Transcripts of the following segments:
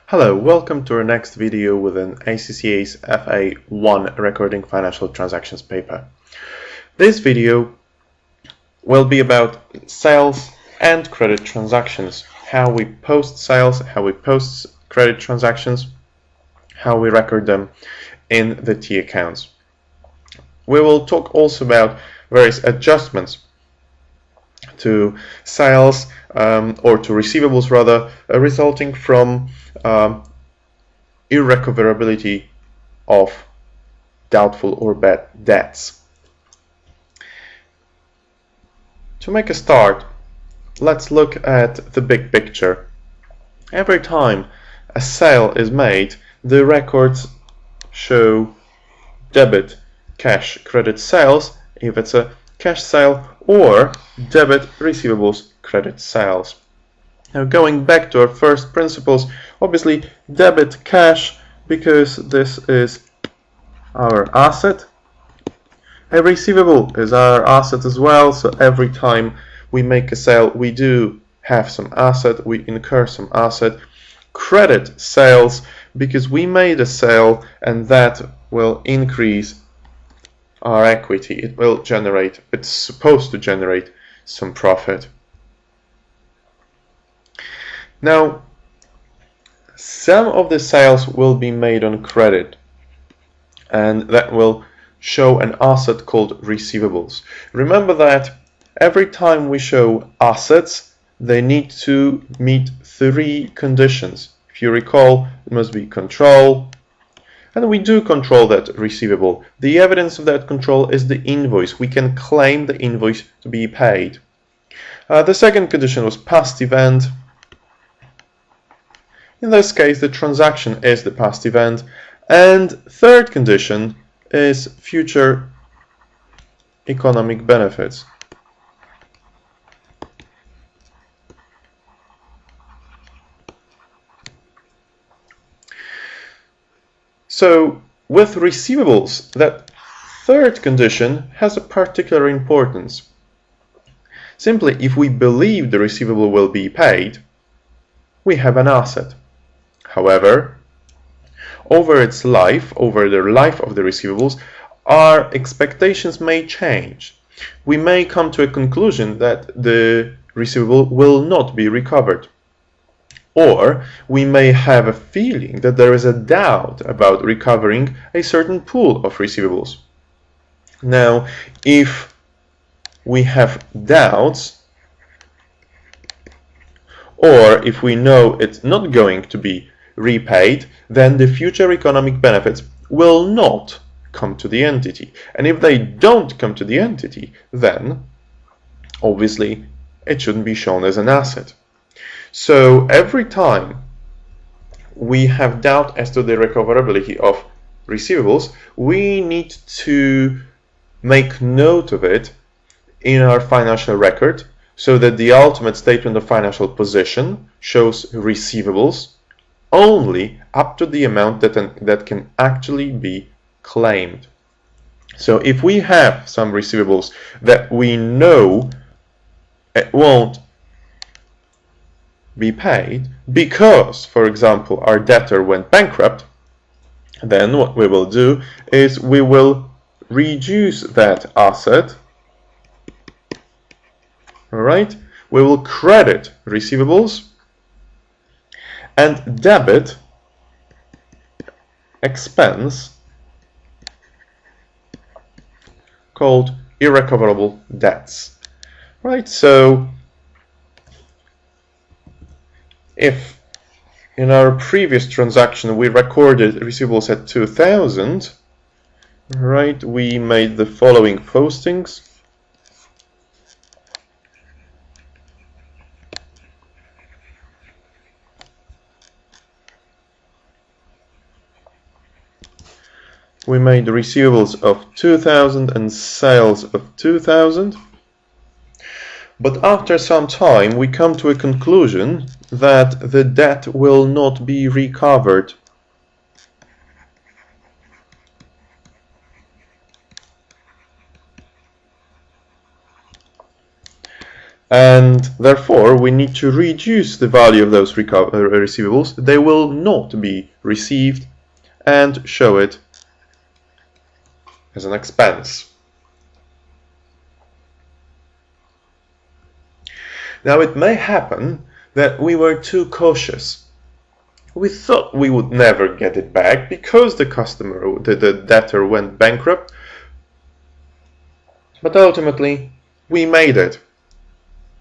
Hello, welcome to our next video with an ACCA's FA1 recording financial transactions paper. This video will be about sales and credit transactions, how we post sales, how we post credit transactions, how we record them in the T accounts. We will talk also about various adjustments to sales or to receivables rather, resulting from irrecoverability of doubtful or bad debts. To make a start, let's look at the big picture. Every time a sale is made, the records show debit, cash, credit sales if it's a cash sale, or debit, receivables, credit sales. Now, going back to our first principles, obviously debit cash because this is our asset. A receivable is our asset as well, so every time we make a sale we do have some asset, we incur some asset. Credit sales because we made a sale and that will increase our equity. It will generate, it's supposed to generate some profit. Now, some of the sales will be made on credit, and that will show an asset called receivables. Remember that every time we show assets, they need to meet three conditions. If you recall, it must be control, and we do control that receivable. The evidence of that control is the invoice. We can claim the invoice to be paid. The second condition was past event. In this case, the transaction is the past event. And third condition is future economic benefits. So with receivables, that third condition has a particular importance. Simply, if we believe the receivable will be paid, we have an asset. However, over its life, over the life of the receivables, our expectations may change. We may come to a conclusion that the receivable will not be recovered. Or we may have a feeling that there is a doubt about recovering a certain pool of receivables. Now, if we have doubts, or if we know it's not going to be repaid, then the future economic benefits will not come to the entity. And if they don't come to the entity, then obviously it shouldn't be shown as an asset. So every time we have doubt as to the recoverability of receivables, we need to make note of it in our financial record so that the ultimate statement of financial position shows receivables only up to the amount that can actually be claimed. So if we have some receivables that we know it won't be paid because, for example, our debtor went bankrupt, then what we will do is we will reduce that asset. All right, we will credit receivables and debit expense called irrecoverable debts. Right, so if in our previous transaction we recorded receivables at 2,000, right, we made the following postings. We made receivables of 2,000 and sales of 2,000. But after some time, we come to a conclusion that the debt will not be recovered. and therefore we need to reduce the value of those receivables. They will not be received and show it as an expense. Now it may happen that we were too cautious. We thought we would never get it back because the debtor went bankrupt, but ultimately we made it.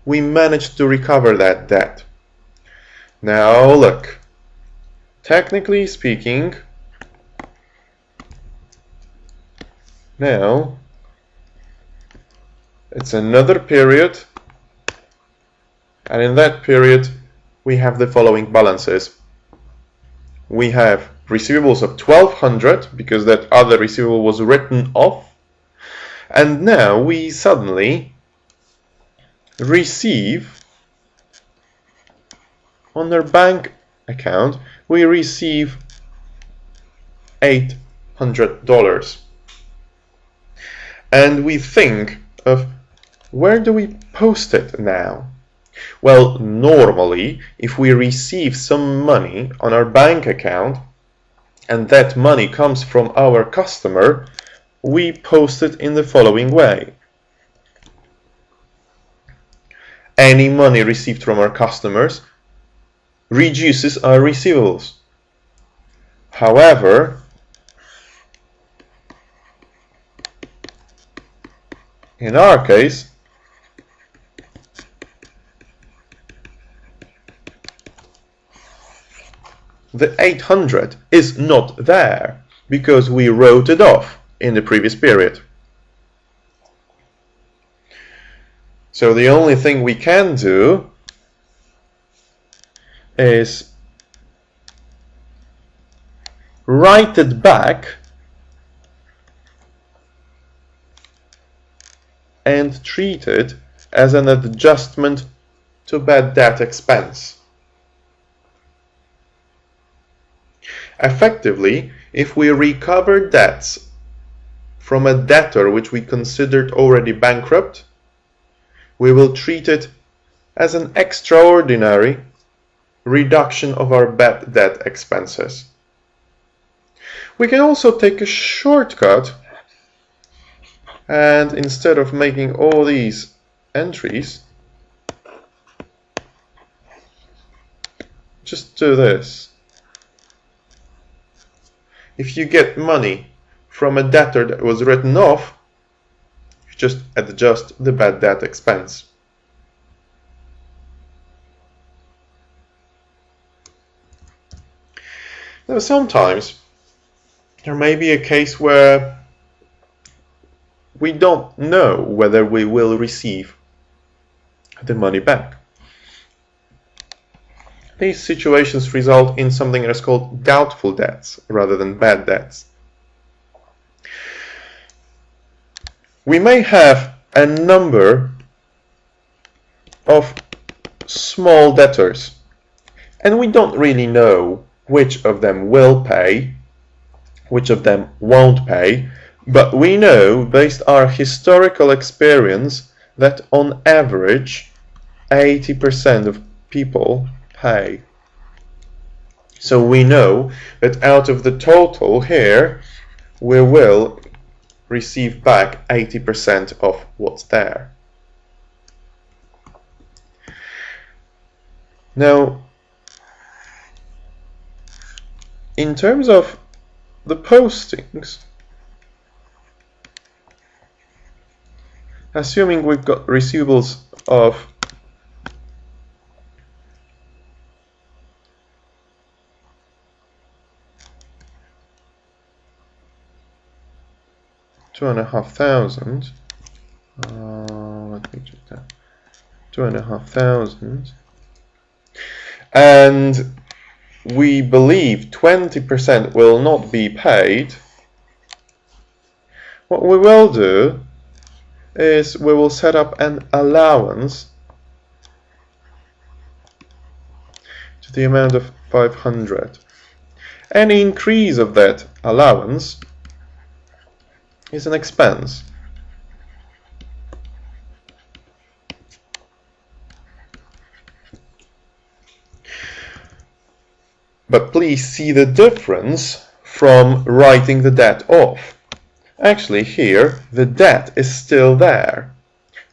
We managed to recover that debt. Now look, technically speaking, now it's another period, and in that period we have the following balances. We have receivables of 1200 because that other receivable was written off, and now we suddenly receive on our bank account, we receive $800, and we think of where do we post it now? Well, normally if we receive some money on our bank account and that money comes from our customer, we post it in the following way. Any money received from our customers reduces our receivables. However, in our case, the 800 is not there because we wrote it off in the previous period. So the only thing we can do is write it back and treat it as an adjustment to bad debt expense. Effectively, if we recover debts from a debtor which we considered already bankrupt, we will treat it as an extraordinary reduction of our bad debt expenses. We can also take a shortcut, and instead of making all these entries, just do this. If you get money from a debtor that was written off, you just adjust the bad debt expense. Now sometimes there may be a case where we don't know whether we will receive the money back. These situations result in something that is called doubtful debts rather than bad debts. We may have a number of small debtors, and we don't really know which of them will pay, which of them won't pay, but we know based on our historical experience that on average 80% of people pay. So we know that out of the total here we will receive back 80% of what's there. Now, in terms of the postings, assuming we've got receivables of $2,500, let me check that, 2,500, and we believe 20% will not be paid, what we will do is we will set up an allowance to the amount of 500. Any increase of that allowance is an expense. But please see the difference from writing the debt off. Actually, here the debt is still there.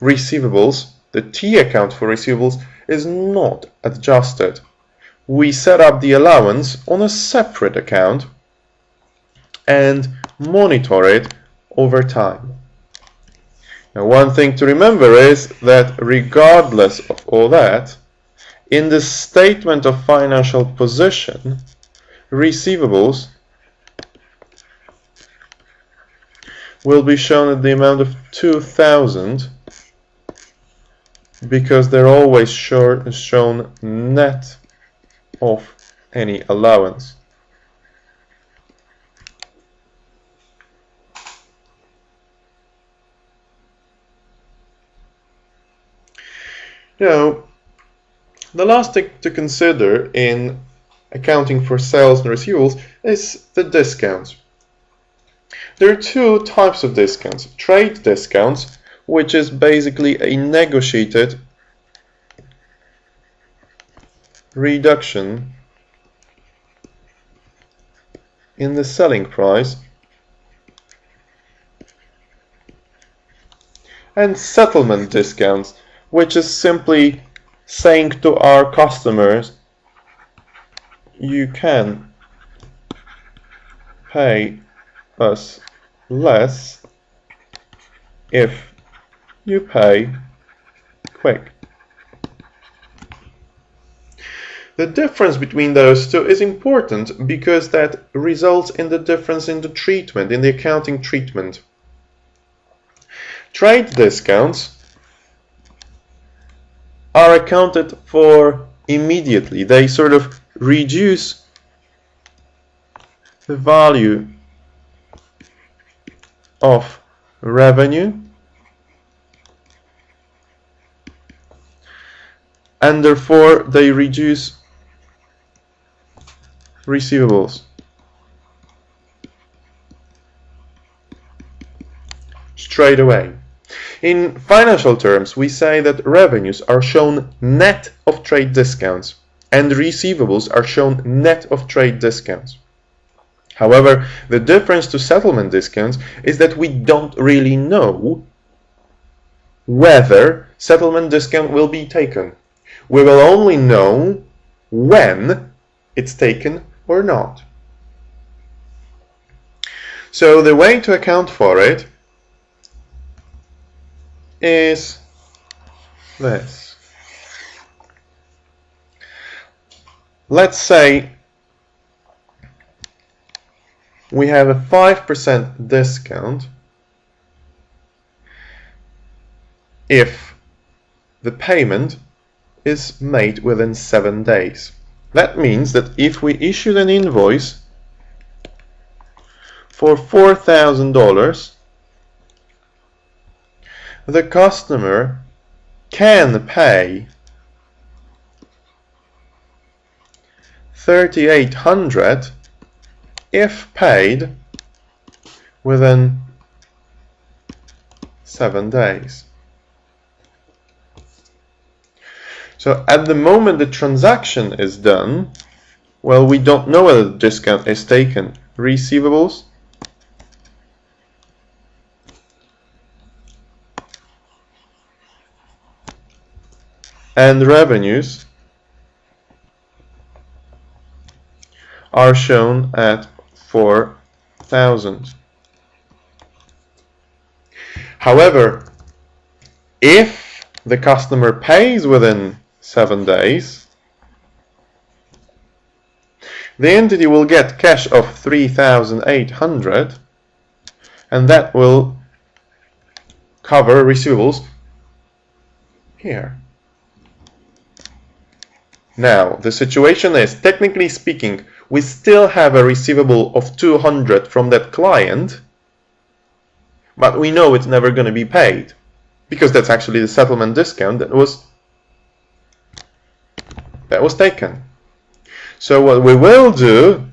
Receivables, the T account for receivables, is not adjusted. We set up the allowance on a separate account and monitor it over time. Now, one thing to remember is that regardless of all that, in the statement of financial position, receivables will be shown at the amount of 2,000 because they're always shown net of any allowance. Now, the last thing to consider in accounting for sales and receivables is the discounts. There are two types of discounts. Trade discounts, which is basically a negotiated reduction in the selling price, and settlement discounts, which is simply saying to our customers, you can pay us less if you pay quick. The difference between those two is important because that results in the difference in the treatment, in the accounting treatment. Trade discounts are accounted for immediately. They sort of reduce the value of revenue and therefore they reduce receivables. Straight away. In financial terms, we say that revenues are shown net of trade discounts and receivables are shown net of trade discounts. However, the difference to settlement discounts is that we don't really know whether settlement discount will be taken. We will only know when it's taken or not. So the way to account for it is this. Let's say we have a 5% discount if the payment is made within 7 days. That means that if we issued an invoice for $4,000, the customer can pay $3,800 if paid within 7 days. So at the moment the transaction is done, well, we don't know whether the discount is taken. Receivables and revenues are shown at 4,000. However, if the customer pays within 7 days, the entity will get cash of 3,800 and that will cover receivables here. Now, the situation is, technically speaking, we still have a receivable of 200 from that client, but we know it's never going to be paid because that's actually the settlement discount that was taken. So what we will do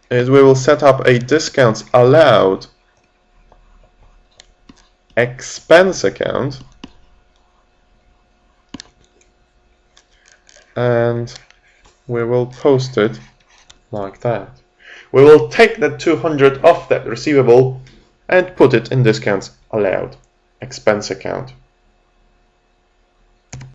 is we will set up a discounts allowed expense account and we will post it like that. We will take that 200 off that receivable and put it in discounts allowed expense account.